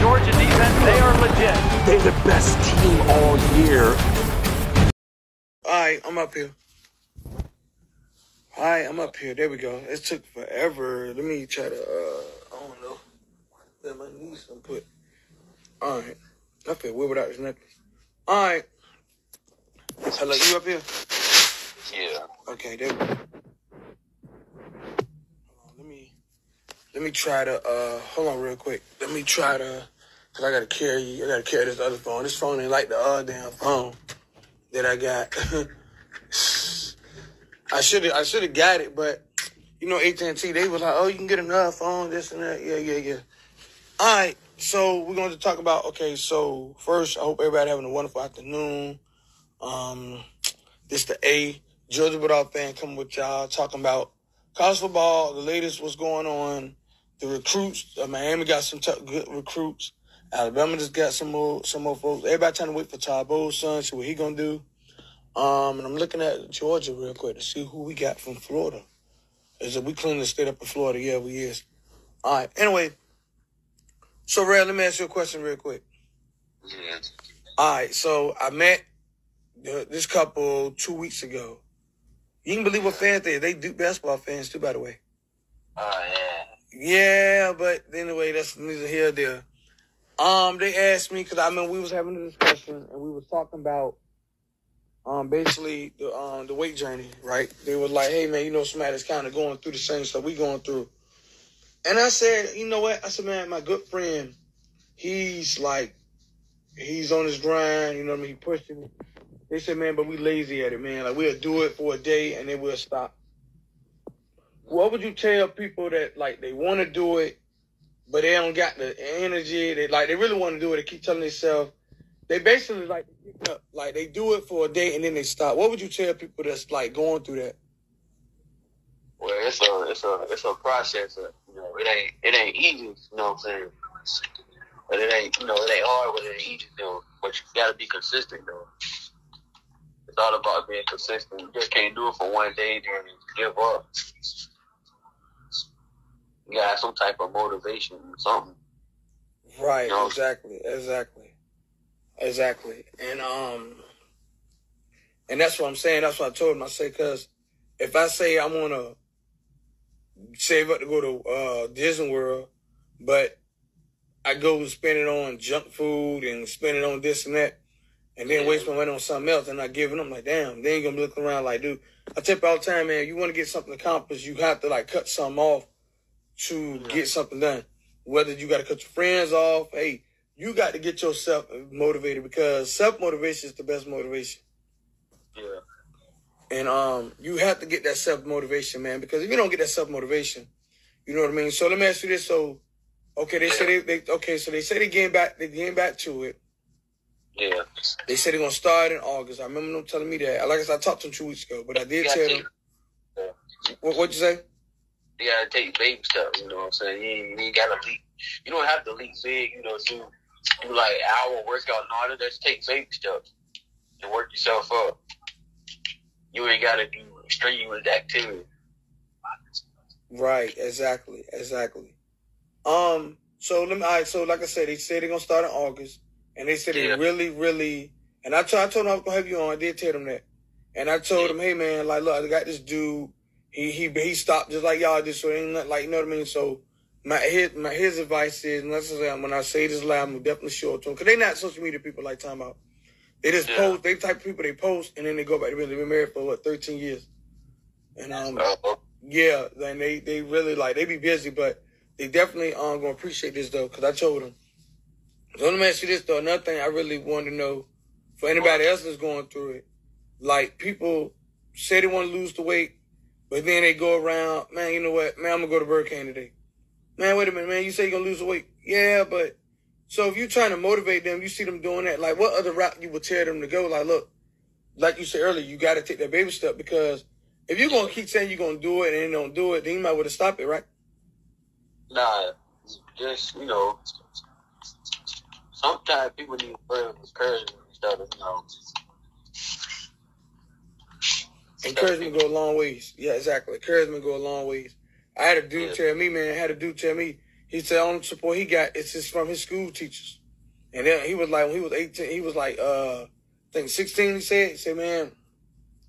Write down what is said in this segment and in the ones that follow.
Georgia defense, they are legit. They're the best team all year. All right, I'm up here. All right, I'm up here. There we go. It took forever. Let me try to, I don't know. Let my knees put. All right. I feel weird without this necklace. All right. Hello, you up here? Yeah. Okay, there we go. Let me try to, hold on real quick. Let me try to, because I got to carry this other phone. This phone ain't like the other damn phone that I got. I should have got it, but, you know, AT&T, they was like, oh, you can get another phone, this and that. Yeah. All right, so we're going to talk about, okay, so first, I hope everybody having a wonderful afternoon. This the A, Georgia Bulldog fan coming with y'all, talking about college football, the latest, what's going on, the recruits. Miami got some good recruits. Alabama just got some more folks. Everybody trying to wait for Todd Bowles' son, see what he going to do. And I'm looking at Georgia real quick to see who we got from Florida. Is it we clean the state up in Florida? Yeah, we is. All right. Anyway, so Red, let me ask you a question real quick. Yeah. All right. So I met this couple 2 weeks ago. You can believe what fans they are. They Duke basketball fans too, by the way. Oh, yeah. Yeah, but anyway, that's neither here nor there. They asked me because I mean we was having a discussion and we was talking about basically the weight journey, right? They were like, hey man, you know somebody that's kind of going through the same stuff we going through. And I said, you know what? I said, man, my good friend, he's on his grind, you know what I mean? He pushing it. They said, man, but we lazy at it, man. Like we'll do it for a day and then we'll stop. What would you tell people that like they want to do it, but they don't got the energy? They really want to do it. They keep telling themselves. They basically like they do it for a day and then they stop. What would you tell people that's like going through that? Well, it's a process. You know, it ain't easy. You know what I'm saying? But it ain't hard, but it ain't easy. You know, but you gotta be consistent though. It's all about being consistent. You just can't do it for one day then give up. You got some type of motivation, something. Right. You know? Exactly. And that's what I'm saying. That's what I told him. I say, cause if I say I want to save up to go to Disney World, but I go and spend it on junk food and spend it on this and that, and then waste my money on something else, and I give it, I'm like, damn, they ain't gonna be looking around like, dude. I tell people all the time, man, you want to get something accomplished, you have to like cut something off to get something done. Whether you got to cut your friends off, hey, you got to get yourself motivated because self-motivation is the best motivation. Yeah. And you have to get that self-motivation, man, because if you don't get that self-motivation, you know what I mean? So let me ask you this. So, okay, they say they getting back to it. Yeah. They said they're going to start in August. I remember them telling me that. Like I said, I talked to them 2 weeks ago, but I did tell them. What'd you say? You gotta take baby steps, you know what I'm saying? You ain't gotta leap. You don't have to leap big, you know, do like hour workout and all that. Just take baby steps and work yourself up. You ain't gotta do strenuous activity. Right, exactly. So like I said, they said they're gonna start in August, and they said they really, and I told them I was gonna have you on. I did tell them that, and I told them, hey man, like look, I got this dude. He stopped just like y'all did, so it ain't nothing like, you know what I mean? So his advice is, and that's when I say this loud, I'm definitely show it to them, because they not social media people like talking about. They just post. They type of people they post, and then they go back. They've been married for 13 years, and yeah, then they really like they be busy, but they definitely gonna appreciate this though, because I told them. So let me ask you this though. Another thing I really want to know for anybody else that's going through it, like people say they want to lose the weight. But then they go around, man, you know what? Man, I'm going to go to Burger King today. Man, wait a minute, man. You say you're going to lose the weight. Yeah, but so if you're trying to motivate them, you see them doing that, like what other route you would tell them to go? Like, look, like you said earlier, you got to take that baby step because if you're going to keep saying you're going to do it and then don't do it, then you might want to stop it, right? Nah, just, you know, sometimes people need further encouragement instead of, you know. Encouragement go a long ways. Yeah, exactly. Encouragement go a long ways. I had a dude tell me, he He said only support he got is just from his school teachers. And then he was like, when he was 18, he was like, I think 16, he said, man,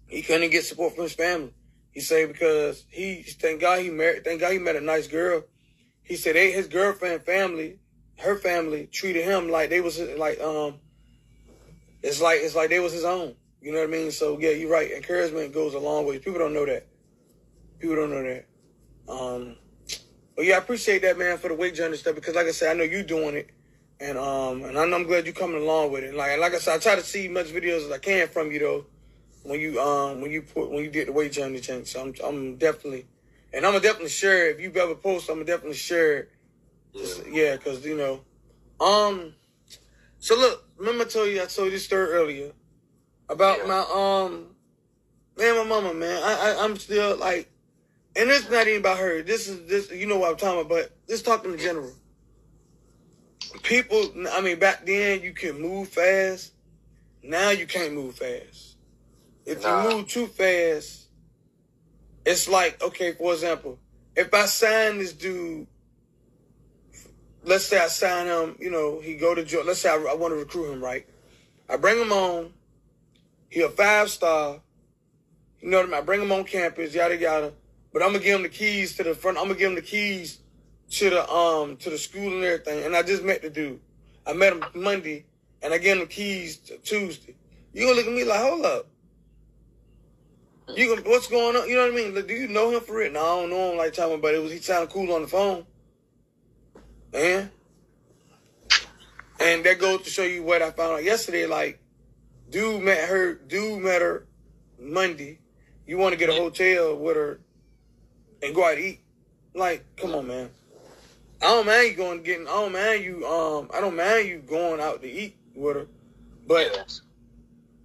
he couldn't get support from his family. He said because thank God he met a nice girl. He said his girlfriend family, her family treated him like they was like, it's like they was his own. You know what I mean? So yeah, you're right. Encouragement goes a long way. People don't know that. But yeah, I appreciate that, man, for the weight journey stuff, because like I said, I know you doing it. And I'm glad you coming along with it. Like I said, I try to see as much videos as I can from you though. When you did the weight journey change. So I'm definitely share it. If you ever post, I'm gonna definitely share it. Yeah, because you know. So look, remember I told you this story earlier about my my mama, man. I'm still like, and it's not even about her. This you know what I'm talking about, but this talking in general. People, I mean, back then you could move fast. Now you can't move fast. If you move too fast, it's like, okay, for example, if I sign this dude, let's say I sign him, you know, he go to Georgia. Let's say I want to recruit him, right? I bring him on. He a 5-star. You know what I mean? I bring him on campus, yada yada. But I'm gonna give him the keys to the front. I'm gonna give him the keys to the school and everything. And I just met the dude. I met him Monday, and I gave him the keys Tuesday. You gonna look at me like, hold up. What's going on? You know what I mean? Like, do you know him for real? No, I don't know him like talking, but he sounded cool on the phone. And that goes to show you what I found out yesterday. Like, dude met her Monday. You want to get a hotel with her and go out to eat? Like, come on, man. I don't mind you going out to eat with her, but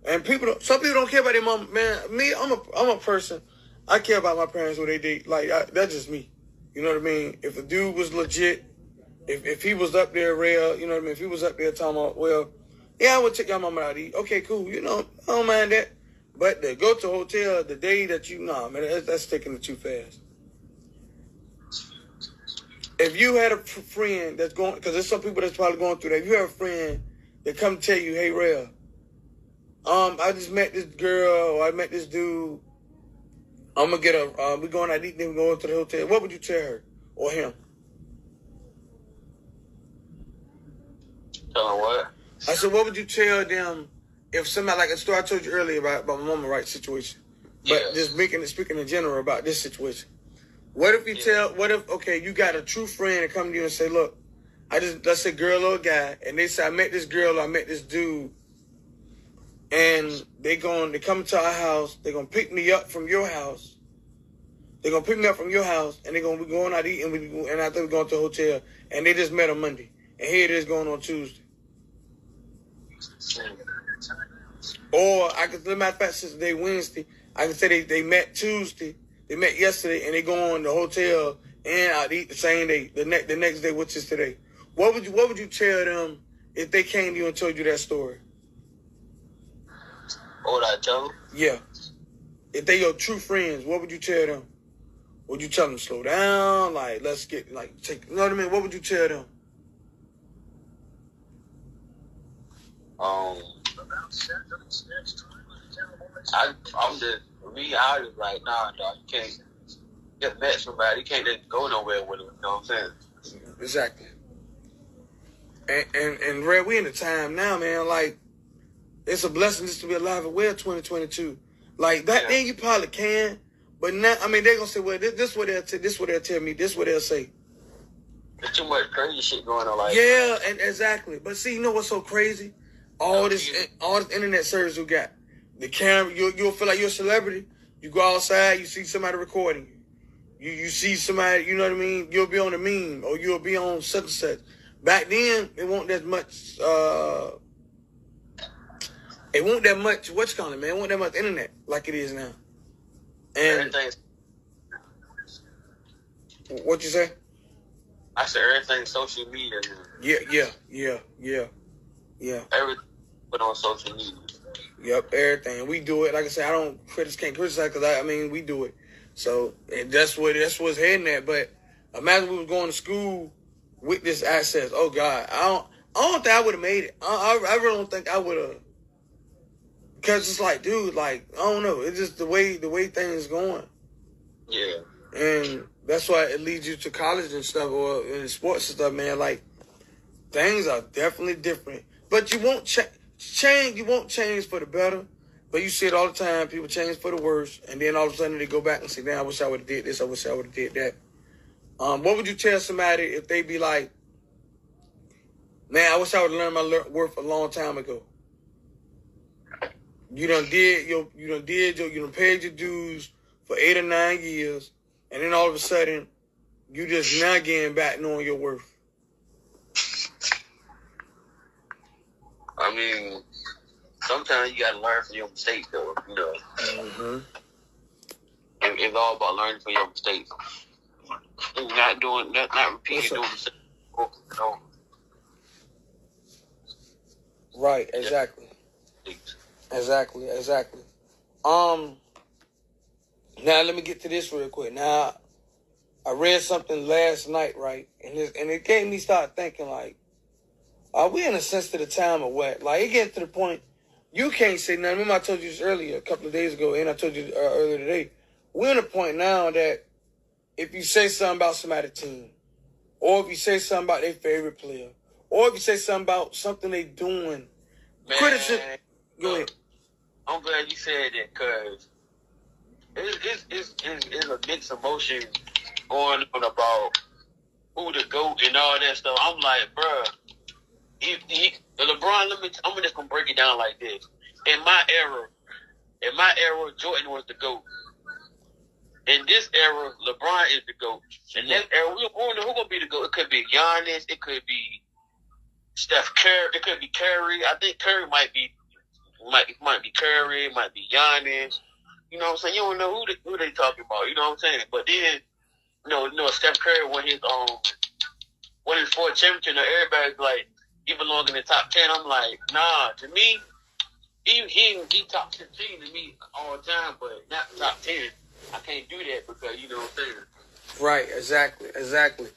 and some people don't care about their mom. Man, me, I'm a person. I care about my parents when they date. Like that's just me. You know what I mean? If a dude was legit, if he was up there real, you know what I mean? If he was up there talking about, well, yeah, I would take your mama out to eat. Okay, cool. You know, I don't mind that. But to go to a hotel the day that man, that's taking it too fast. If you had a friend that's going, because there's some people that's probably going through that. If you have a friend that come tell you, hey, Rail, I just met this girl, or I met this dude. I'm gonna get we're going out to eat, then we're going to the hotel. What would you tell her or him? Tell her what? I said, what would you tell them if somebody, like a story I told you earlier about my mama right situation, but just speaking in general about this situation. What if you got a true friend that come to you and say, look, let's say girl or guy, and they say, I met this girl, or I met this dude, and they come to our house, they're going to pick me up from your house. They're going to pick me up from your house, and they're going to be going out to eat, and I think we're going to a hotel, and they just met on Monday, and here it is going on Tuesday. Or I could, matter of fact, since today Wednesday, I can say they met Tuesday, they met yesterday, and they go on the hotel and out to eat the same day, the next day, which is today. What would you tell them if they came to you and told you that story? What would I tell them? Yeah. If they your true friends, what would you tell them? Would you tell them slow down? Like, let's get, like, take, you know what I mean? What would you tell them? I'm just, for me, I was like, nah, dog, you can't just met somebody, you can't just go nowhere with them, you know what I'm saying? Exactly. And Red, we in the time now, man, like, it's a blessing just to be alive and well 2022. Like, that thing you probably can, but now, I mean, they're going to say, well, this what they'll tell me, this what they'll say. There's too much crazy shit going on, like. Yeah, and exactly. But see, you know what's so crazy? All this internet service we got. The camera, you'll feel like you're a celebrity. You go outside, you see somebody recording you. You see somebody, you know what I mean? You'll be on a meme, or you'll be on such and such. Back then, it wasn't that much, man? It wasn't that much internet like it is now. And what you say? I said everything's social media. Yeah. Everything put on social media. Yep, everything. We do it. Like I said, can't criticize because I mean, we do it. So and that's what's heading at. But imagine we was going to school with this access. Oh God, I don't think I would have made it. I really don't think I would have. Because it's like, dude, like, I don't know. It's just the way things going. Yeah. And that's why it leads you to college and stuff, or in sports and stuff, man. Like, things are definitely different. But you won't change. You won't change for the better. But you see it all the time. People change for the worse. And then all of a sudden they go back and say, man, I wish I would have did this. I wish I would have did that. What would you tell somebody if they be like, man, I wish I would have learned my worth a long time ago? You done paid your dues for 8 or 9 years, and then all of a sudden, you just now getting back knowing your worth. I mean, sometimes you gotta learn from your mistakes, though. You know, it's all about learning from your mistakes. Not repeating those mistakes over and over. Right. Exactly. Yeah. Exactly. Now let me get to this real quick. Now, I read something last night, right? And it gave me start thinking, like, are we in a sensitive time or what? Like, it getting to the point, you can't say nothing. Remember I told you this earlier, a couple of days ago, and I told you earlier today. We're in a point now that if you say something about somebody's team, or if you say something about their favorite player, or if you say something about something they doing, criticism. Go ahead. I'm glad you said that, because it's a mixed emotion going on about who the GOAT and all that stuff. I'm like, bruh, LeBron, I'm just gonna break it down like this. In my era, Jordan was the GOAT. In this era, LeBron is the GOAT. In that era, we don't know who gonna be the GOAT. It could be Giannis, it could be Steph Curry, it could be Curry. I think Curry might be Curry, it might be Giannis. You know what I'm saying? You don't know who they talking about. You know what I'm saying? But then, you know, Steph Curry won his 4th championship. Everybody's like, he belongs in the top 10. I'm like, nah. To me, he top 15 to me all the time, but not top 10. I can't do that because you know what I'm saying. Right. Exactly.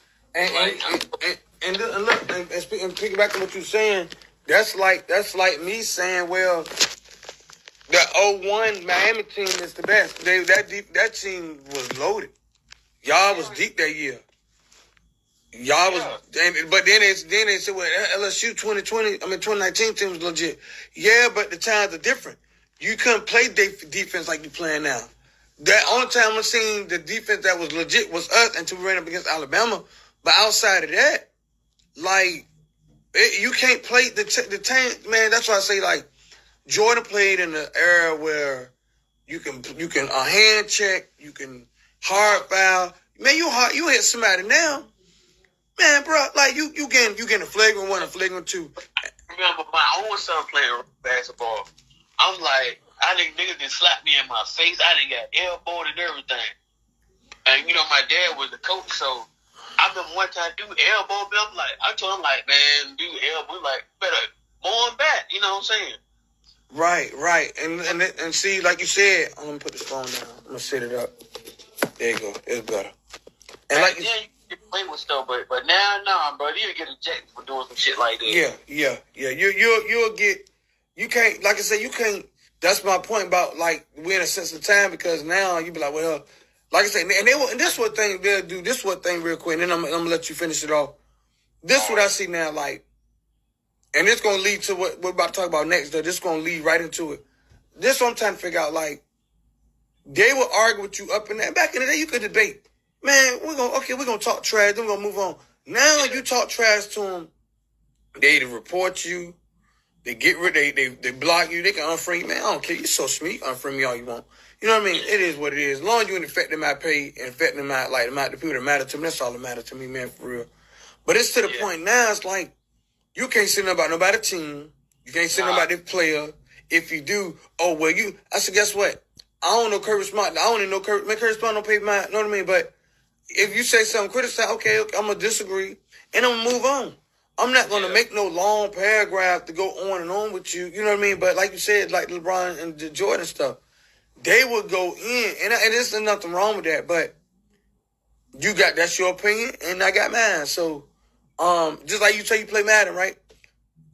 And look, and picking back to what you're saying. That's like me saying, well, the 01 Miami team is the best. That team was loaded. Y'all was deep that year. Y'all was, but then they said, well, LSU 2019 team was legit. Yeah, but the times are different. You couldn't play defense like you playing now. That only time I seen the defense that was legit was us until we ran up against Alabama. But outside of that, like, you can't play the team, man. That's why I say, like, Jordan played in the era where you can hand check, you can hard foul. Man, you hit somebody now, man, bro. Like you getting a flagrant 1, a flagrant 2. Remember my own son playing basketball. I'm like, I think niggas just slapped me in my face. I done got elbowed and everything. And you know, my dad was the coach, so I remember one time dude elbowed me. I told him, like, man, dude elbowed, like, better more him back. You know what I'm saying? Right. And see, like you said, I'm gonna put this phone down. I'm gonna set it up. There you go. It's better. And like you can play with stuff, but now, nah, bro, you get ejected for doing some shit like that. Yeah. You'll get. You can't. Like I said, you can't. That's my point about, like, we're in a sense of time, because now you be like, well, like I said, and this what thing they'll do. This what thing real quick, and then I'm gonna let you finish it off. This what I see now, like, and it's gonna lead to what we're about to talk about next. Though this gonna lead right into it. This what I'm trying to figure out. Like, they will argue with you up and down. Back in the day, you could debate. Man, we're gonna talk trash. Then we're gonna move on. Now you talk trash to them, they report you. They get rid. They block you. They can unfriend you. Man, I don't care. You're so sweet. Unfriend me all you want. You know what I mean? It is what it is. As long as you ain't affecting my pay and affecting my, like, the people that matter to me, that's all that matters to me, man, for real. But it's to the point now, it's like, you can't say nothing about nobody's team. You can't say nothing about their player. If you do, I said, guess what? I don't know Curry Smart. I don't even know Curry Smart don't pay my, you know what I mean? But if you say something, criticize, okay, I'm going to disagree, and I'm going to move on. I'm not going to make no long paragraph to go on and on with you. You know what I mean? But like you said, like LeBron and the Jordan stuff, they would go in, and there's nothing wrong with that. But that's your opinion, and I got mine. So just like you say you play Madden, right?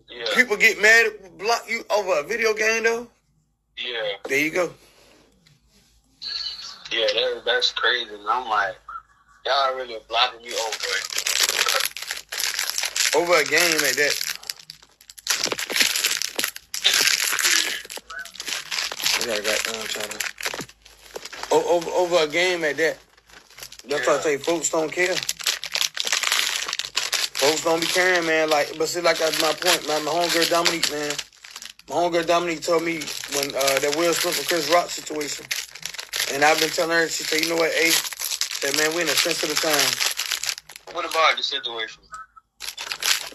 Yeah. People get mad at block you over a video game, though. Yeah. There you go. Yeah, that's crazy. And I'm like, y'all really blocking me over a game like that. Over a game like that. That's why I say folks don't care. Folks don't be caring, man. Like, but see, like that's my point, man. My homegirl Dominique, man. My homegirl Dominique told me when that Will Smith and Chris Rock situation, and I've been telling her, she said, you know what, A, that man, we in a sensitive time. What about the situation?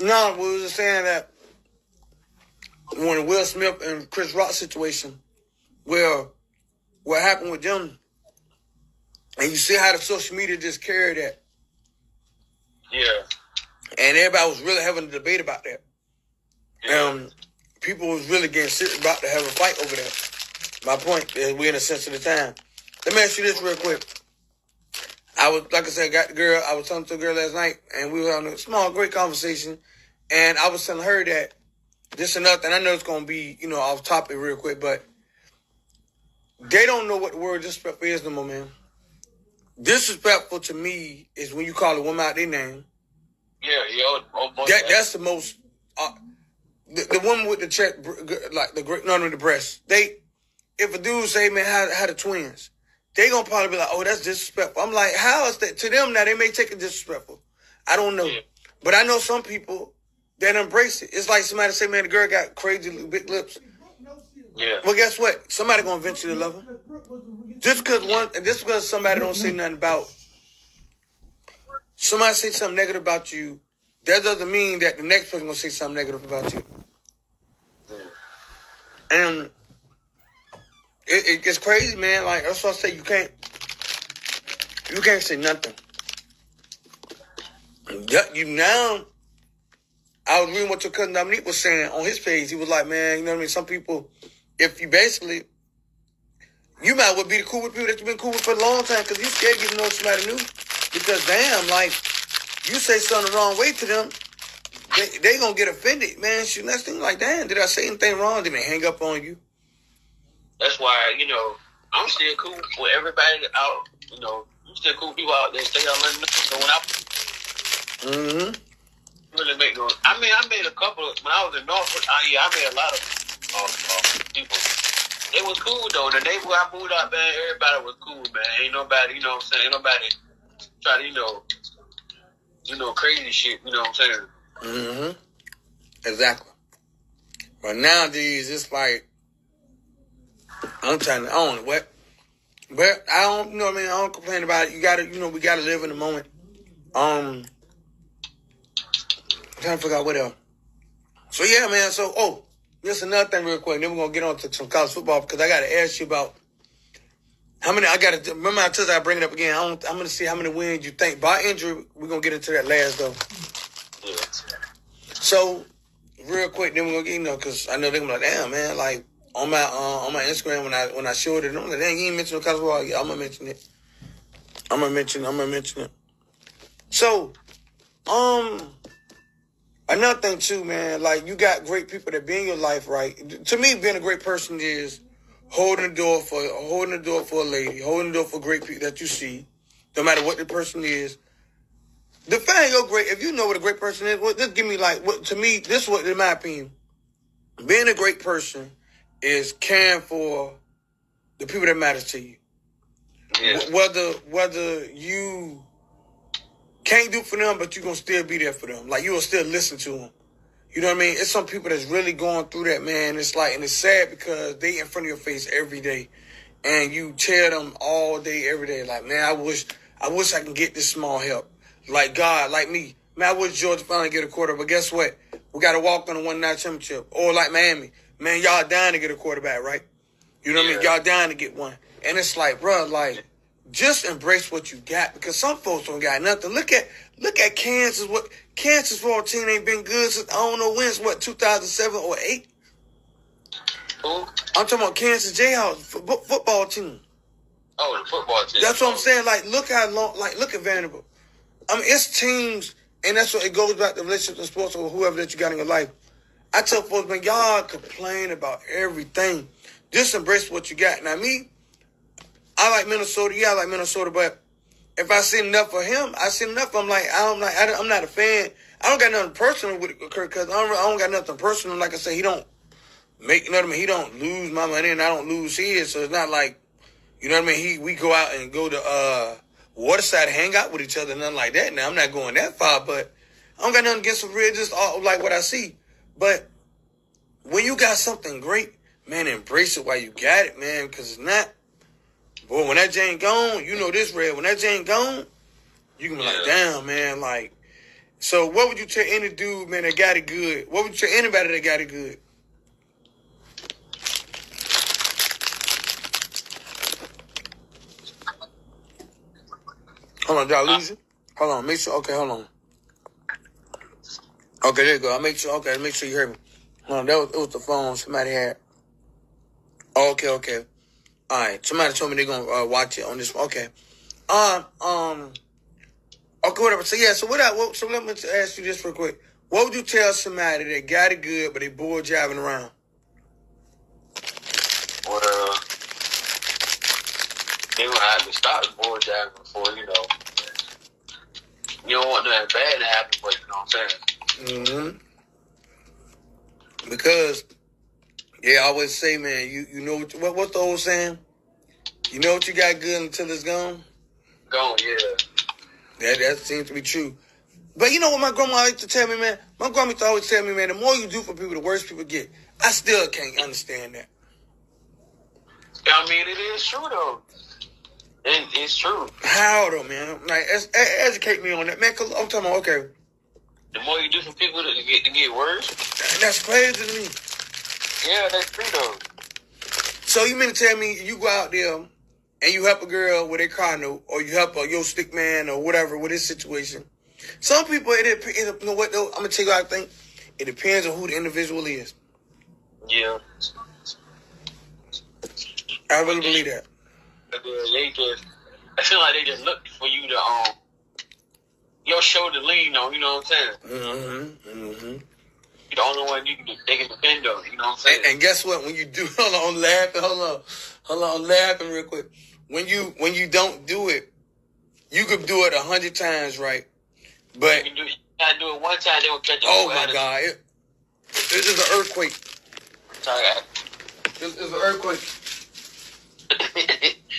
No, we was just saying that when the Will Smith and Chris Rock situation, where what happened with them, and you see how the social media just carried that. Yeah. And everybody was really having a debate about that. Yeah. People was really getting serious about to have a fight over that. My point is we're in a sensitive time. Let me ask you this real quick. I was, like I said, got the girl. I was talking to a girl last night, and we were having a small, great conversation. And I was telling her that this and nothing. I know it's going to be, off topic real quick, but they don't know what the word disrespectful is no more, man. Disrespectful to me is when you call a woman out their name. Yeah. That's the most. The woman with the check, like the great, none of the breasts. If a dude say, man, how the twins, they gonna probably be like, oh, that's disrespectful. I'm like, how is that to them? Now they may take it disrespectful. I don't know, but I know some people that embrace it. It's like somebody say, man, the girl got crazy big lips. Yeah. Well, guess what? Somebody gonna eventually love her. Just because somebody don't say nothing about. Somebody say something negative about you, that doesn't mean that the next person gonna say something negative about you. And it gets crazy, man. Like that's why I say you can't say nothing. Now, I was reading what your cousin Dominique was saying on his page. He was like, man, you know what I mean? Some people, if you basically, you might well be cool with people that you've been cool with for a long time because you scared to get to know somebody new. Because damn, like, you say something the wrong way to them, they gonna get offended, man. Shoot, next thing like, damn, did I say anything wrong? Did they hang up on you? That's why, I'm still cool with everybody out, I'm still cool with people out there, stay out there. So when I really make no, I made a couple of, when I was in Norfolk, I made a lot of people. It was cool though. The neighborhood I moved out, man, everybody was cool, man. Ain't nobody, you know what I'm saying? Ain't nobody try to, crazy shit, you know what I'm saying? Mm-hmm. Exactly. But nowadays, it's like, I don't know what. But I don't, I don't complain about it. You gotta, we gotta live in the moment. I'm trying to figure out what else. So yeah, man, just another thing real quick. Then we're gonna get on to some college football because I gotta ask you about how many, remember I told you I bring it up again. I'm going to see how many wins you think. By injury, we're going to get into that last, though. Yeah. So, real quick, then we're going to get, because I know they're going to be like, damn, man, like, on my Instagram, when I showed it, I'm like, dang, you ain't mentioned no college football. Yeah, I'm going to mention it. I'm going to mention it. So, another thing, too, man, like, you got great people that be in your life, right? To me, being a great person is holding the door for a lady, holding the door for great people that you see, no matter what the person is. Define your great. If you know what a great person is, just give me to me, this is what, in my opinion, being a great person is caring for the people that matter to you. Yeah. Whether you can't do for them, but you're gonna still be there for them. Like you will still listen to them. You know what I mean? It's some people that's really going through that, man. It's like, and it's sad because they in front of your face every day, and you tell them all day, every day, like, man, I wish I can get this small help. Like God, like me, man, I wish Georgia finally get a quarter, but guess what? We got to walk on a one-night championship. Or like Miami, man, y'all dying to get a quarterback, right? You know what I mean? Y'all dying to get one, and it's like, bro, like, just embrace what you got because some folks don't got nothing. Look at Kansas. What Kansas 14 ain't been good since I don't know when. It's 2007 or 8. Who? I'm talking about Kansas Jayhawks football team. Oh, the football team. That's what I'm saying. Like, look how long. Like, look at Vanderbilt. I mean, it's teams And that's what it goes back to relationships and sports or whoever that you got in your life. I tell folks, man, y'all complain about everything. Just embrace what you got. Now, me, I like Minnesota. Yeah, I like Minnesota, but if I see enough of him, I see enough. I'm not a fan. I don't got nothing personal with Kirk Cousins. I don't got nothing personal. Like I said, he don't make, you know what I mean? He don't lose my money and I don't lose his. So it's not like, you know what I mean? We go out and go to Waterside, hang out with each other, nothing like that. Now, I'm not going that far, but I don't got nothing against him, real, just all, like what I see. But when you got something great, man, embrace it while you got it, man, because it's not. Boy, when that Jane gone, you know this, Red. When that Jane gone, you can be like, damn, man, like. So what would you tell any dude, man, that got it good? What would you tell anybody that got it good? Hold on, did I lose you? Hold on, make sure. Okay, hold on. Okay, there you go. I'll make sure. Okay, make sure you heard me. Hold on, it was the phone somebody had. Oh, okay. All right, somebody told me they're gonna watch it on this. Okay. Okay, whatever. So yeah, so so let me ask you this real quick. What would you tell somebody that got it good but they bored driving around? Well, they would have to stop the board driving before, you don't want nothing bad to happen, but you know what I'm saying? Mm-hmm. Because I always say, man, you know what's the old saying? You know what you got good until it's gone? Gone, yeah. That seems to be true. But you know what my grandma used to tell me, man? My grandma used to always tell me, man, the more you do for people, the worse people get. I still can't understand that. I mean, it is true, though. It's true. How, though, man? Like, educate me on that, man, because I'm talking about, okay. The more you do for people to get worse? That's crazy to me. Yeah, that's true, though. So you mean to tell me you go out there and you help a girl with a car note, or you help your stick man or whatever with his situation? Some people, you know what, though? I'm going to tell you what I think. It depends on who the individual is. Yeah. I really believe that. I feel like they just look for you to, your shoulder lean on, you know what I'm saying? Mm-hmm. You're the only one they can depend on, you know what I'm saying? And guess what? When you do, hold on, I'm laughing real quick. When you don't do it, you could do it 100 times, right? But you gotta do it one time, they will catch you. Oh my God! This is an earthquake. Sorry, It's an earthquake.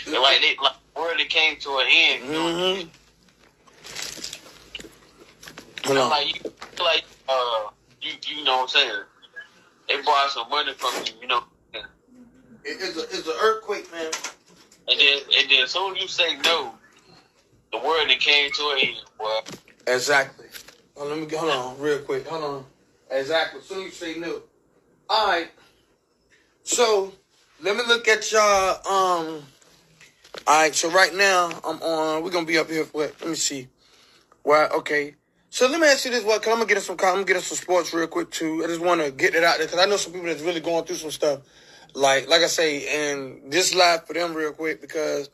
like the world came to an end. You know? Hold on. You know what I'm saying? They borrowed some money from you, you know. It's an earthquake, man. And then as soon as you say no, the world came to an end, boy. Exactly. Hold on, real quick. Hold on. Exactly. As soon as you say no. All right. So let me look at y'all. All right. So right now I'm on. We're gonna be up here for what? Let me see. Well, okay. So let me ask you this. Cause I'm gonna get us some sports real quick too. I just want to get it out there because I know some people that's really going through some stuff. Like I say, and this live for them real quick because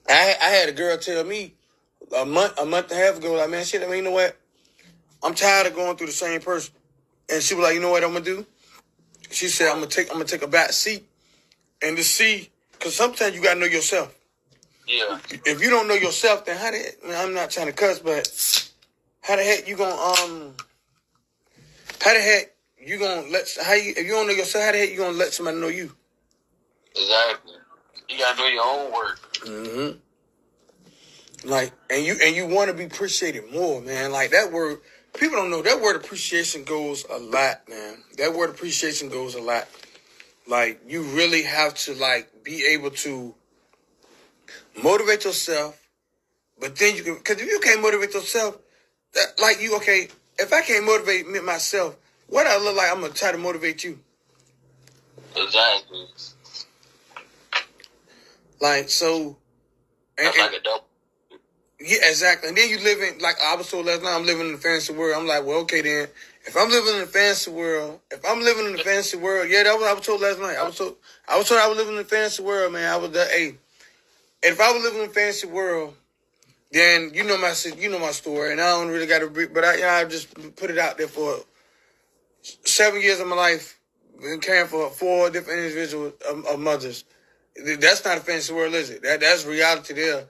I had a girl tell me a month and a half ago, like, man, shit, I mean, you know what? I'm tired of going through the same person. And she was like, you know what I'm gonna do? She said, I'm gonna take a back seat and to see, because sometimes you gotta know yourself. Yeah. If you don't know yourself, then how the heck, man, I'm not trying to cuss, but how the heck you gonna if you don't know yourself, how the heck you gonna let somebody know you? Exactly. You gotta know your own work. Mm-hmm. Like, and you want to be appreciated more, man. Like that word, people don't know that word appreciation goes a lot, man. That word appreciation goes a lot. Like, you really have to be able to motivate yourself, but then you can, because if you can't motivate yourself, if I can't motivate myself, what I look like, I'm gonna try to motivate you. Exactly. Like, so. That's like a double. Yeah, exactly. And then you live in, like I was told last night, I'm living in the fantasy world. I'm like, well, okay then. If I'm living in the fantasy world, yeah, that's what I was told last night. I was told I was living in the fantasy world, man. If I was living in the fantasy world, then you know my story, and I don't really got to, but I just put it out there for 7 years of my life, been caring for 4 different individuals of mothers. That's not a fancy word, is it? That's reality there.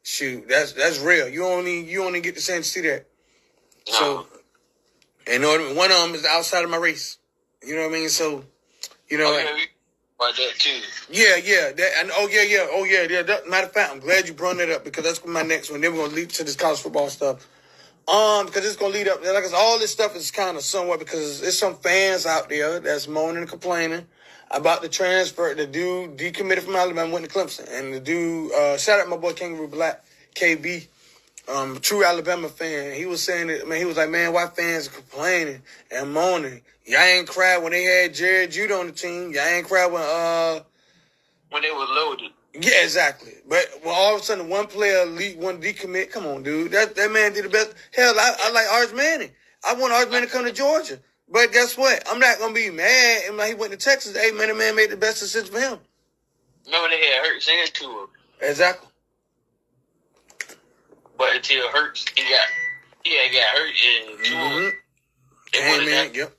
Shoot, that's real. You only get the chance to see that. No. So, and one of them is outside of my race. You know what I mean? So, you know. About that too. Yeah. Matter of fact, I'm glad you brought that up because that's my next one. Then we're gonna lead to this college football stuff. Because it's gonna lead up. Like all this stuff is kind of somewhat because there's some fans out there that's moaning and complaining about the transfer. The dude decommitted from Alabama, went to Clemson, and the dude shout out my boy Kangaroo Black KB. True Alabama fan. He was saying that, man, he was like, man, why fans are complaining and moaning? Y'all ain't cried when they had Jared Judah on the team. Y'all ain't cried when they was loaded. Yeah, exactly. But when all of a sudden one player one decommit, come on, dude. That man did the best. Hell, I like Arch Manning. I want Arch Manning to come to Georgia. But guess what? I'm not gonna be mad. And like he went to Texas, hey man, the man made the best decision for him. Remember they had Hurts and Tua. Exactly. But until Hurts, he got hurt and Tua. Yep.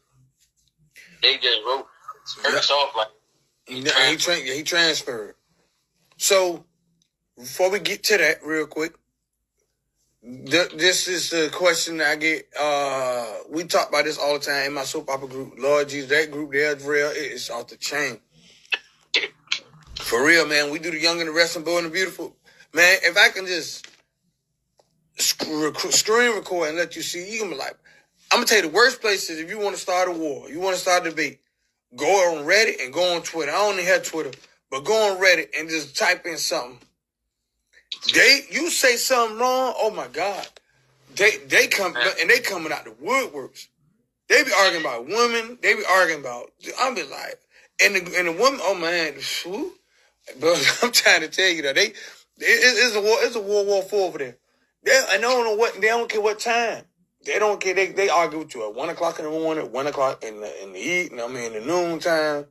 They just wrote Hurts off like he transferred. So before we get to that, real quick, this is the question that I get. We talk about this all the time in my soap opera group. Lord Jesus, that group there is real. It's off the chain. For real, man. We do the Young and the Wrestling, Bold and the Beautiful. Man, if I can just screen record and let you see, you can be like, I'm going to tell you the worst places if you want to start a war, you want to start a debate, go on Reddit and go on Twitter. I only have Twitter, but go on Reddit and just type in something. You say something wrong, oh my God. They come and they coming out the woodworks. They be arguing about women. They be arguing about, I be like, and the women, oh man, whew. But I'm trying to tell you that it's a World War IV over there. They don't care what time. They don't care. They argue with you at 1 o'clock in the morning, 1 o'clock in the evening. I mean, in the noon time,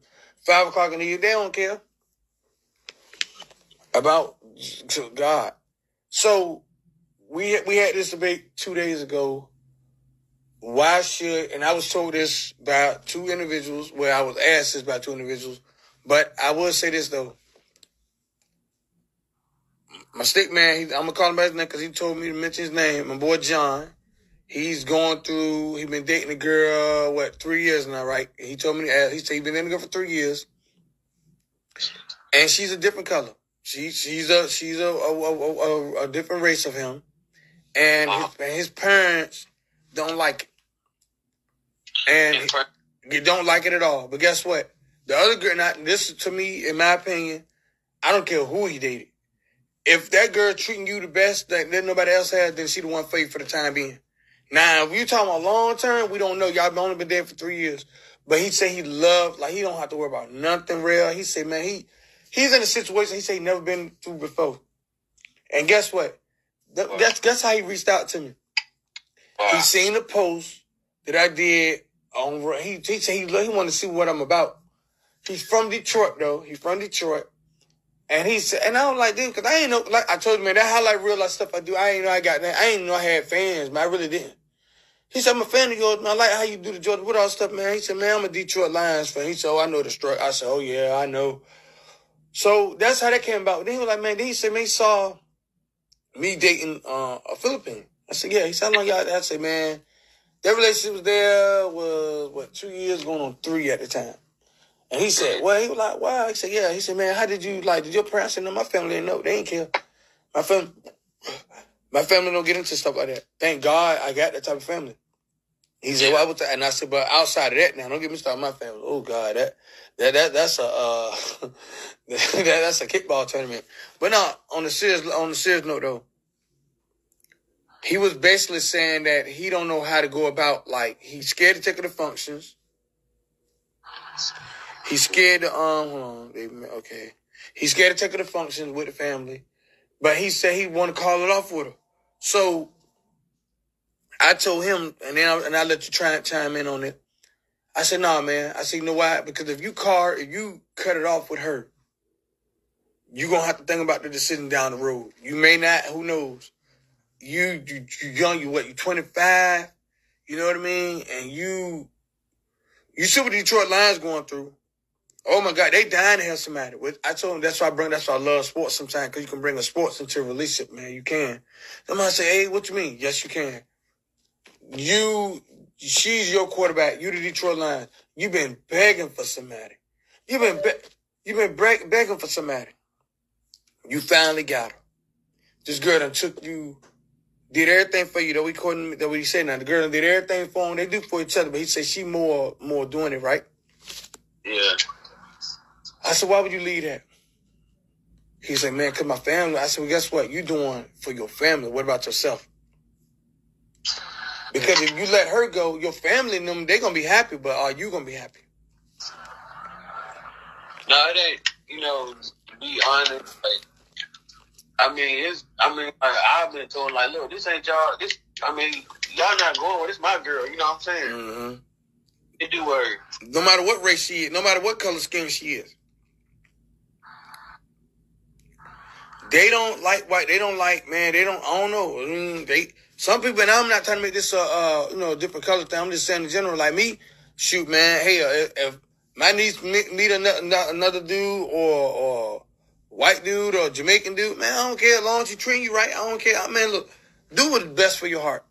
5 o'clock in the evening. They don't care about God. So we had this debate 2 days ago. Why should, and I was told this by 2 individuals, where I was asked this by 2 individuals, but I will say this though. My stick man, I'm going to call him by his name because he told me to mention his name. My boy John, he's been dating a girl, 3 years now, right? He told me, he said he's been dating a girl for 3 years. And she's a different color. She's a different race of him. And his parents don't like it. And you don't like it at all. But guess what? The other girl, this to me, in my opinion, I don't care who he dated. If that girl treating you the best that nobody else has, then she the one for you for the time being. Now, if you talking about long term, we don't know. Y'all only been there for 3 years. But he said he loved, like he don't have to worry about nothing real. He said, man, he's in a situation he said he never been through before. And guess what? That's how he reached out to me. He seen the post that I did on. He said he wanted to see what I'm about. He's from Detroit though. He's from Detroit. And he said, and I was like, dude, because I ain't know, like I told you, man, that highlight real life stuff I do. I ain't know I got that. I ain't know I had fans, man. I really didn't. He said, I'm a fan of yours, man. I like how you do the Jordan Woodall stuff, man. He said, man, I'm a Detroit Lions fan. He said, oh, I know the struggle. I said, oh, yeah, I know. So that's how that came about. Then he was like, man, he said, man, he saw me dating a Philippine. I said, yeah. He said, how long y'all? I said, man, that relationship was there was, 2 years going on 3 at the time. And he said, well, he was like, wow. He said, yeah. He said, man, how did you, did your parents? I said, no, my family didn't know. They didn't care. My family don't get into stuff like that. Thank God I got that type of family. He said, well, and I said, but outside of that now, don't get me started with my family. Oh, God, that's a, that's a kickball tournament. But no, on the serious note, though, he was basically saying that he don't know how to go about, he's scared to take her to functions. He's scared to, okay. He's scared to take her to functions with the family. But he said he want to call it off with her. So I told him, and I let you chime in on it. I said, nah, man. I said, you know why? Because if you cut it off with her, you're going to have to think about the decision down the road. You may not, who knows? you young, you 25, you know what I mean? And you see what the Detroit Lions going through. Oh my God, they dying to have somebody. I told them that's why I love sports sometimes, because you can bring a sports into a relationship, man. You can. Somebody say, hey, what you mean? Yes, you can. She's your quarterback. You the Detroit Lions. You've been begging for somebody. You've been begging for somebody. You finally got her. This girl done took you, did everything for you. That what he said now. The girl done did everything for him. They do for each other, but he said she more doing it, right? Yeah. I said, why would you leave that? He said, man, because my family. I said, well, guess what? You doing for your family. What about yourself? Because if you let her go, your family and them, they're going to be happy, but are you going to be happy? No, it ain't, to be honest, I've been told, like, look, this ain't y'all, y'all not going, this my girl, you know what I'm saying? Mm-hmm. It do work. No matter what race she is, no matter what color skin she is. They don't like white. They don't like, man, I don't know. Some people, and I'm not trying to make this different color thing. I'm just saying in general, like me, shoot, man, hey, if my niece meet another dude or white dude or Jamaican dude, man, I don't care. As long as she treat you right, I don't care. Man, look, do what's best for your heart.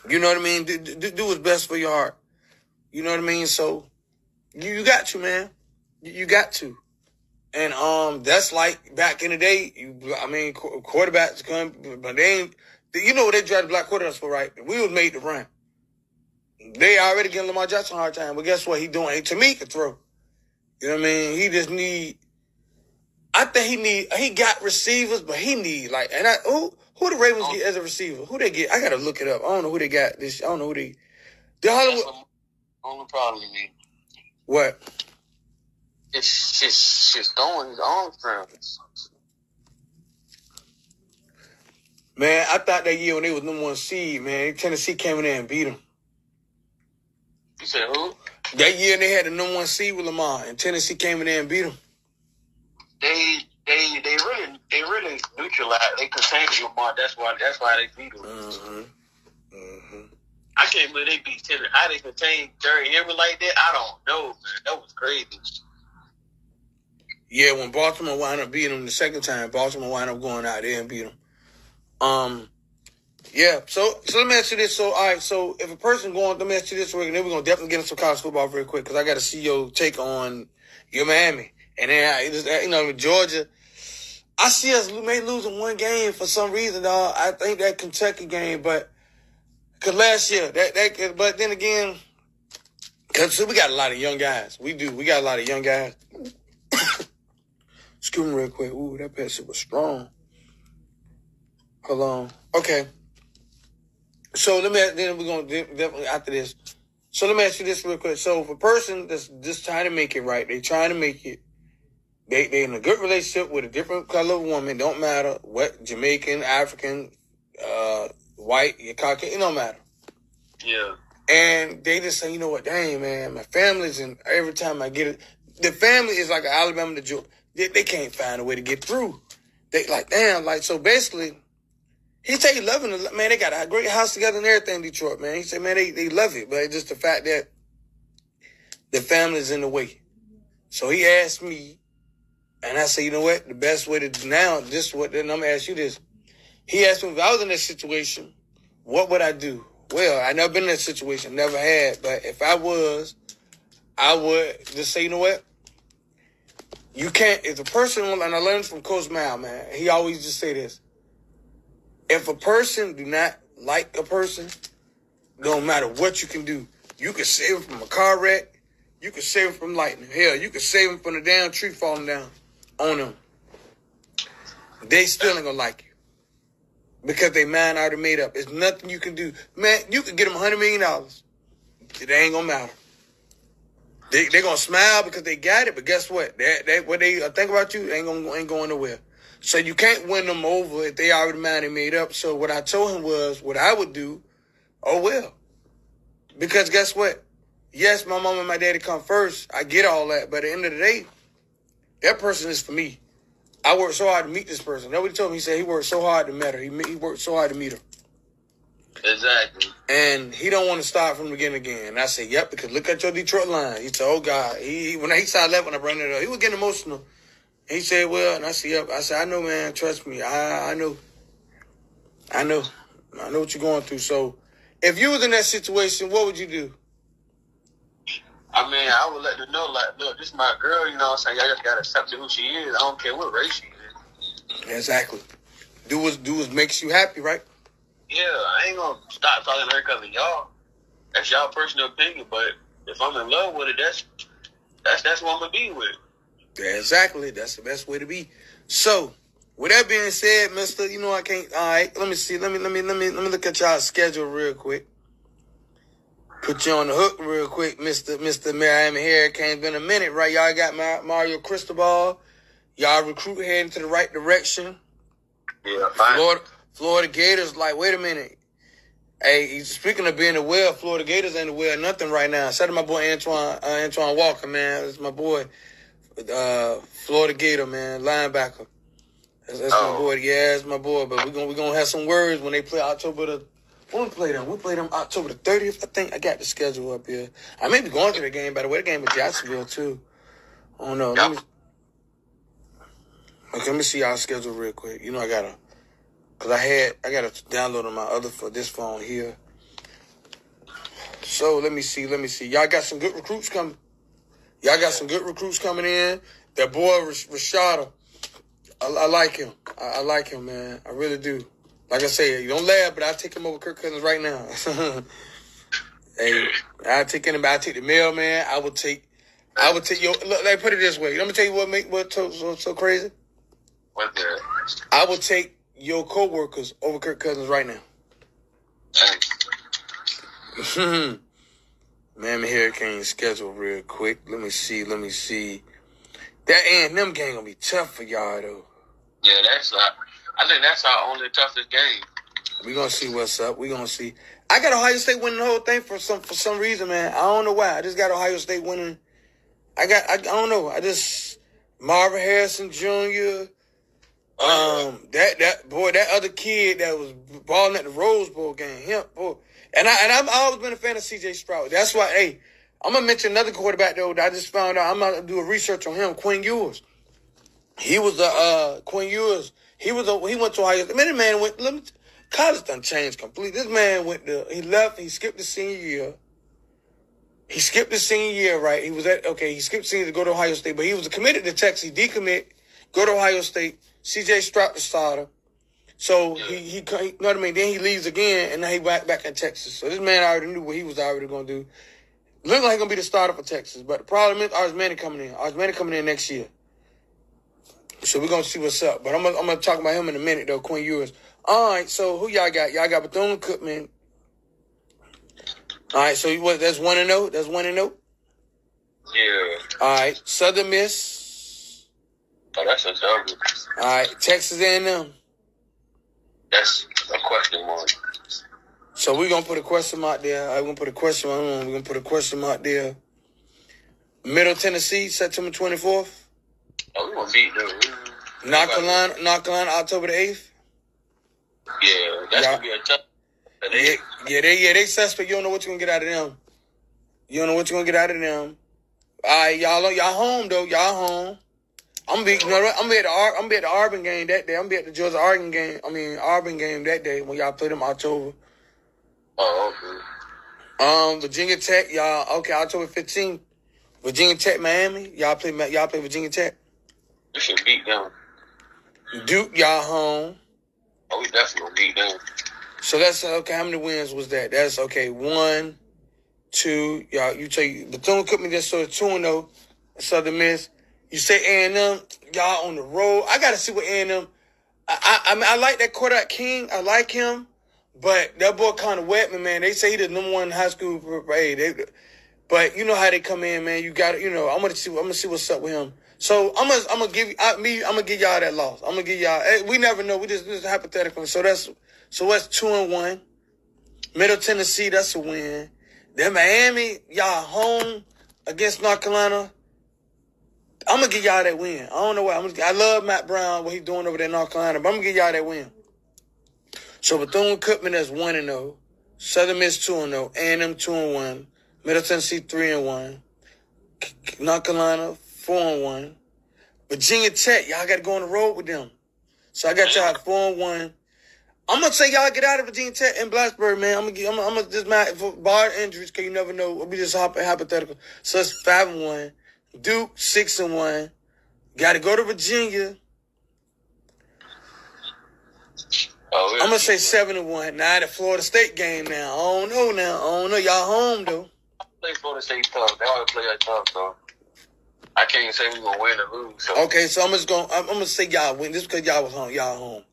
You know what I mean? Do what's best for your heart. You know what I mean? So you got to, man. You got to. And that's like back in the day. Quarterbacks come, but they ain't. You know what they drafted black quarterbacks for, right? We was made to run. They already giving Lamar Jackson a hard time, but guess what? He doing? Hey, to me, he can throw. You know what I mean? He just need. I think he got receivers, but he need who the Ravens get as a receiver? Who they get? I gotta look it up. I don't know who they got. I don't know who they. The Hollywood. That's the only problem with me. What? It's just throwing his arms around. Man, I thought that year when they was number 1 seed, man, Tennessee came in there and beat them. You said who? That year they had the number 1 seed with Lamar, and Tennessee came in there and beat them. They really neutralized. They contained Lamar. That's why they beat him. Mm-hmm. Mm-hmm. I can't believe they beat Tennessee. How they contained Jerry Henry like that? I don't know, man. That was crazy. Yeah, when Baltimore wound up beating them the second time, Baltimore wound up going out there and beat them. Yeah. So let me ask you this. So, all right. So if a person let me ask you this, and then we're gonna definitely get into college football very quick, because I got to see your take on your Miami, and then Georgia. I see us may losing one game for some reason, dog. I think that Kentucky game, but because last year but then again, because we got a lot of young guys. We do. We got a lot of young guys. Excuse me real quick. Ooh, that pass was strong. Hold on. Okay. So then we're going to definitely after this. So let me ask you this real quick. So if a person that's just trying to make it right, they trying to make it, they in a good relationship with a different color of woman, don't matter what, Jamaican, African, white, Caucasian, it don't matter. Yeah. And they just say, you know what, dang, man, my family's in, every time I get it, the family is like Alabama to Georgia. They can't find a way to get through. They like, damn, like, so basically, he said he loving it. Man, they got a great house together and everything in Detroit, man. He said, man, they love it, but it's just the fact that the family's in the way. So he asked me, and I said, you know what, the best way to do now, then I'm going to ask you this. He asked me, if I was in that situation, what would I do? Well, I never been in that situation, never had, but if I was, I would just say, you know what? You can't, if a person, and I learned from Coach Mal, man, he always just say this. If a person do not like a person, no matter what you can do, you can save him from a car wreck, you can save him from lightning. Hell, you can save him from the damn tree falling down on them. They still ain't gonna like you. Because they mind already made up. There's nothing you can do. Man, you can get them $100 million. It ain't gonna matter. They gonna smile because they got it, but guess what? What they think about you ain't going nowhere. So you can't win them over if they already made up. So what I told him was, what I would do, oh well. Because guess what? Yes, my mom and my daddy come first. I get all that. But at the end of the day, that person is for me. I worked so hard to meet this person. Nobody told me. He said he worked so hard to meet her. He worked so hard to meet her. Exactly. And he don't want to start from the beginning again. And I said, yep, because look at your Detroit line. He said, oh, God. When he started laughing, when I brought it up, he was getting emotional. And he said, well, and I said, yep. I said, I know, man. Trust me. I know. I know what you're going through. So if you was in that situation, what would you do? I mean, I would let them know, like, look, this is my girl, you know what I'm saying? Y'all just got to accept who she is. I don't care what race she is. Exactly. Do what makes you happy, right? Yeah, I ain't going to stop talking to her because of y'all. That's y'all personal opinion, but if I'm in love with it, that's what I'm going to be with. Yeah, exactly. That's the best way to be. So, with that being said, mister, you know I can't. All right, let me see. Let me look at y'all's schedule real quick. Put you on the hook real quick, Mr. Miami Hurricane. Been a minute, right? Y'all got Mario Cristobal. Y'all recruit heading to the right direction. Yeah, fine. Florida Gators, like, wait a minute. Hey, speaking of being aware, Florida Gators ain't aware of nothing right now. Shout out to my boy Antoine Walker, man. That's my boy, Florida Gator, man, linebacker. That's my boy. Yeah, that's my boy. But we're gonna have some words when they play when we play them. We play them October the 30th. I think I got the schedule up here. I may be going to the game, by the way. The game in Jacksonville, too. I don't know. Yep. Let me see y'all schedule real quick. You know, I gotta download on my other for this phone here. So let me see. Y'all got some good recruits coming. In. That boy Rashada, I like him. I like him, man. I really do. Like I say, you don't laugh, but I'll take him over Kirk Cousins right now. Hey, I'll take the mailman. I would take your. Look, like, put it this way. Let me tell you what's so crazy. What the? I would take your coworkers over Kirk Cousins right now. Thanks. Miami Hurricane schedule real quick. Let me see. That A&M game gonna be tough for y'all though. Yeah, I think that's our only toughest game. We gonna see what's up. We gonna see. I got Ohio State winning the whole thing for some reason, man. I don't know why. I just got Ohio State winning. I don't know. Marvin Harrison Jr. That other kid that was balling at the Rose Bowl game, him, boy. And I've always been a fan of C.J. Stroud. That's why, hey, I'm gonna mention another quarterback though that I just found out. I'm gonna do a research on him, Quinn Ewers. He was Quinn Ewers. He went to Ohio State. College done changed completely. This man he left. He skipped the senior year. Right? He skipped senior to go to Ohio State, but he was committed to Texas. He decommit, go to Ohio State. C.J. Stroud the starter. So he you know what I mean? Then he leaves again, and now he back in Texas. So this man already knew what he was already going to do. Looked like he's going to be the starter for Texas. But the problem is Arzmani coming in next year. So we're going to see what's up. But I'm going to talk about him in a minute, though, Quinn Ewers. All right, so who y'all got? Y'all got Bethune-Cookman. All right, so that's 1-0? That's 1-0? Yeah. All right, Southern Miss. Oh, that's a double. All right, Texas A&M. That's a question mark. So we're going to put a question mark there. We're going to put a question mark there. Middle Tennessee, September 24th. Oh, we're going to beat them. North Carolina, October the 8th. Yeah, that's going to be a tough. They suspect. You don't know what you're going to get out of them. All right, y'all home, though. Y'all home. I'm be at the Auburn game that day. I'm be at the Georgia Auburn game that day when y'all play them October. Oh, okay. Virginia Tech, y'all. Okay, October 15th. Virginia Tech, Miami. Y'all play Virginia Tech. We should beat them. Duke, y'all home. Oh, we definitely beat them. So that's okay. How many wins was that? That's okay. 1, 2. Y'all, you take Bethune-Cookman just so it's 2-0. Southern Miss. You say A&M, y'all on the road. I got to see what A&M. I like that quarterback King. I like him, but that boy kind of wet me, man. They say he the number one high school. But you know how they come in, man. You got to, I'm gonna see what's up with him. So I'm gonna give y'all that loss. I'm gonna give y'all. We never know. This is hypothetical. So that's 2-1. Middle Tennessee, that's a win. Then Miami, y'all home against North Carolina. I'm going to give y'all that win. I don't know why. I love Matt Brown, what he's doing over there in North Carolina, but I'm going to give y'all that win. So Bethune-Cookman is 1-0. Southern Miss 2-0. A&M 2-1. Middle Tennessee 3-1. North Carolina 4-1. Virginia Tech, y'all got to go on the road with them. So I got y'all at 4-1. I'm gonna say y'all get out of Virginia Tech and Blacksburg, man. I'm gonna just mad for bar injuries, cause you never know. We just hypothetical. So it's 5-1. Duke 6-1. Got to go to Virginia. I'm gonna say 7-1. Now the Florida State game. Now I don't know. Y'all home though. Play Florida State tough. They always play that tough, so I can't say we gonna win or lose. So. Okay, so I'm gonna say y'all win. Just because y'all was home. Y'all home.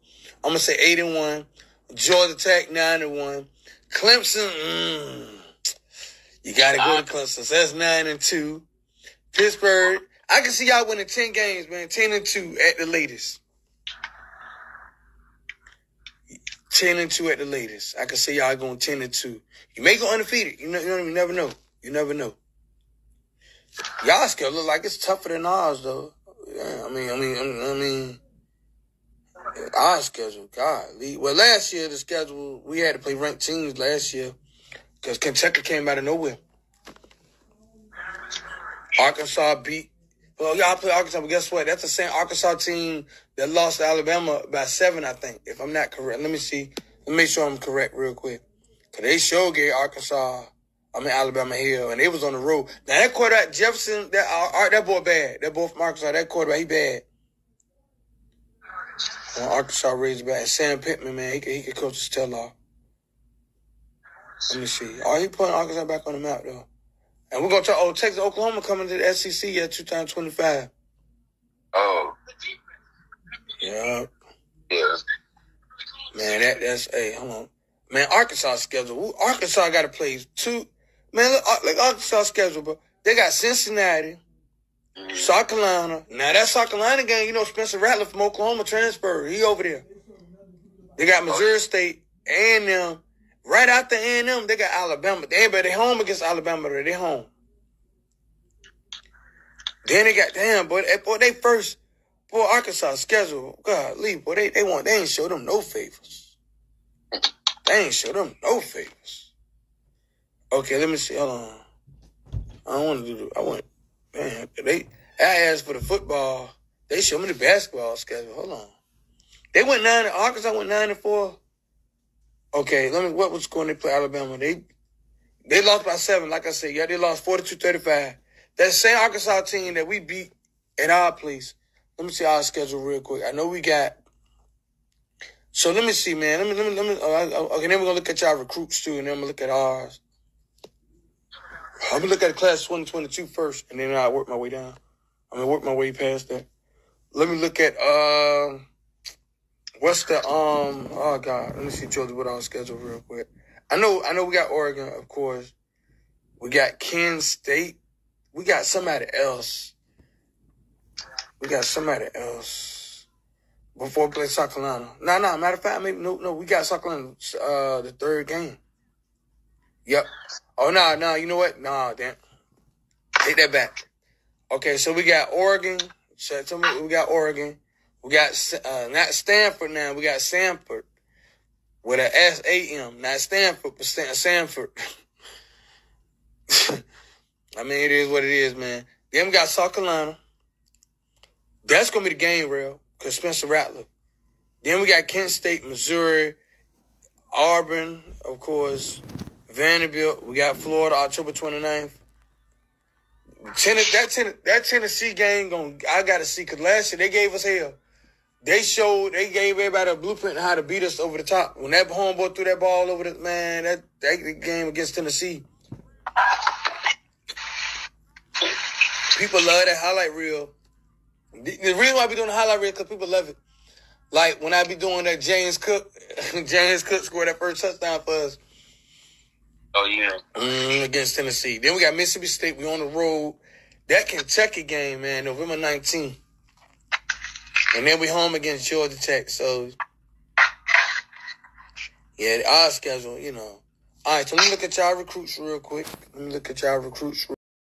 I'm going to say 8-1. Georgia Tech, 9-1. Clemson, you got to go to Clemson. So that's 9-2. Pittsburgh, I can see y'all winning 10 games, man. 10-2 at the latest. 10-2 at the latest. I can see y'all going 10-2. You may go undefeated. You never know. You never know. Y'all schedule look like it's tougher than ours, though. Yeah, I mean. Our schedule, golly. Well, last year, the schedule, we had to play ranked teams last year because Kentucky came out of nowhere. Arkansas beat, well, y'all play Arkansas, but guess what? That's the same Arkansas team that lost to Alabama by 7, I think, if I'm not correct. Let me see. Let me make sure I'm correct real quick. Because they sure gave Alabama hell, and they was on the road. Now, that quarterback, Jefferson, that boy bad. That boy from Arkansas, that quarterback, he bad. Arkansas Razorback and Sam Pittman, man, he could coach his tail off. Let me see. Oh, he putting Arkansas back on the map, though. And we're going to talk, Texas, Oklahoma coming to the SEC at 2025. Oh. Yeah. Yeah. Man, that's, hey, hold on. Man, Arkansas schedule. Arkansas got to play 2. Man, look Arkansas schedule, bro. They got Cincinnati. South Carolina. Now, that South Carolina game, Spencer Rattler from Oklahoma transferred. He over there. They got Missouri State, A&M. Right after A&M, they got Alabama. They home against Alabama. They home. Then they got, Arkansas schedule. God, boy, they ain't show them no favors. They ain't show them no favors. Okay, let me see. Hold on. Man, I asked for the football. They showed me the basketball schedule. Hold on. Arkansas went 9-4. Okay, what was scoring they play Alabama? They lost by 7, like I said. Yeah, they lost 42-35. That same Arkansas team that we beat at our place. Let me see our schedule real quick. I know we got. So let me see, man. Let me. Okay, then we're gonna look at y'all recruits too, and then I'm gonna look at ours. I'm going to look at the class 2022 first, and then I'll work my way down. I'm going to work my way past that. Let me look at, what's the, oh, God. Let me see Georgia with our schedule real quick. I know we got Oregon, of course. We got Kansas State. We got somebody else. Before we play South Carolina. No, matter of fact, no, we got South Carolina, the third game. Yep. Oh, no, you know what? Nah, damn. Take that back. Okay, so we got Oregon. We got Oregon. We got, not Stanford now. We got Sanford with an S-A-M. Not Stanford, but Sanford. I mean, it is what it is, man. Then we got South Carolina. That's going to be the game, real, because Spencer Rattler. Then we got Kent State, Missouri, Auburn, of course, Vanderbilt. We got Florida, October 29th. That Tennessee game, I got to see, because last year they gave us hell. They gave everybody a blueprint on how to beat us over the top. When that homeboy threw that ball over the, man, that game against Tennessee. People love that highlight reel. The reason why I be doing the highlight reel is because people love it. Like, when I be doing that James Cook scored that first touchdown for us. Oh, yeah. Against Tennessee. Then we got Mississippi State. We on the road. That Kentucky game, man, November 19th. And then we home against Georgia Tech. So, yeah, our schedule, All right, so let me look at y'all recruits real quick.